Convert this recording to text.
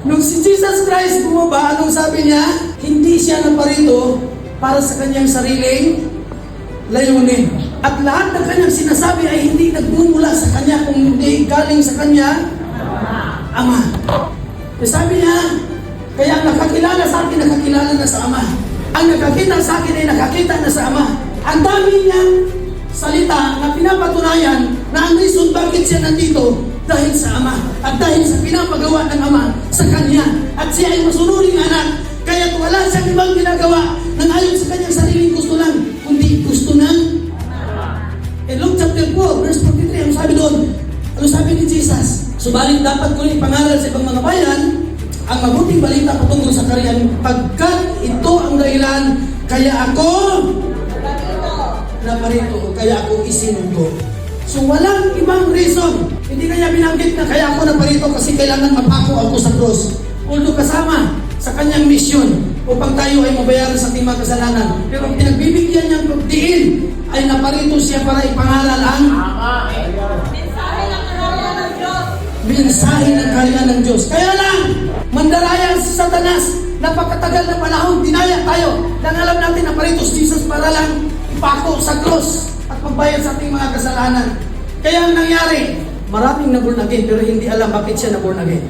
Nung si Jesus Christ bumaba, anong sabi niya? Hindi siya naparito para sa kanyang sariling layunin. At lahat ng kanyang sinasabi ay hindi nagmumula sa kanya, kung hindi galing sa kanya Ama. Sabi niya, kaya ang nakakilala sa akin, nakakilala na sa Ama. Ang nakakita sa akin ay nakakita na sa Ama. Ang dami niyang salita na pinapatunayan na ang reason bakit siya nandito dahil sa Ama at dahil sa pinapagawa ng Ama sa kanya. At siya ay masunuring anak, kaya wala siyang ibang ginagawa nang ayon sa kanyang sariling gusto lang, kundi gusto ng Luke chapter 4, verse 43, ang sabi doon, ano sabi ni Jesus? Subalit dapat ko rin ipangaral sa ibang mga bayan ang mabuting balita patungkol sa kaharian, pagkat ito ang dahilan kaya ako naparito, kaya ako isinugo. So walang ibang reason. Hindi kanya binanggit na kaya ako naparito kasi kailangan mapako ako sa cross. Although kasama sa kanyang misyon upang tayo ay mabayaran sa ating mga kasalanan. Pero ang pinagbibigyan niyang pagdiin ay naparito siya para ipangaral ang mensahe ng kaharian ng Diyos. Kaya lang, mandaraya si Satanas, napakatagal na panahon, dinaya tayo. Nang alam natin na parito si Jesus para lang ipako sa cross at magbayad sa ating mga kasalanan. Kaya ang nangyari, maraming na born again pero hindi alam bakit siya na born again.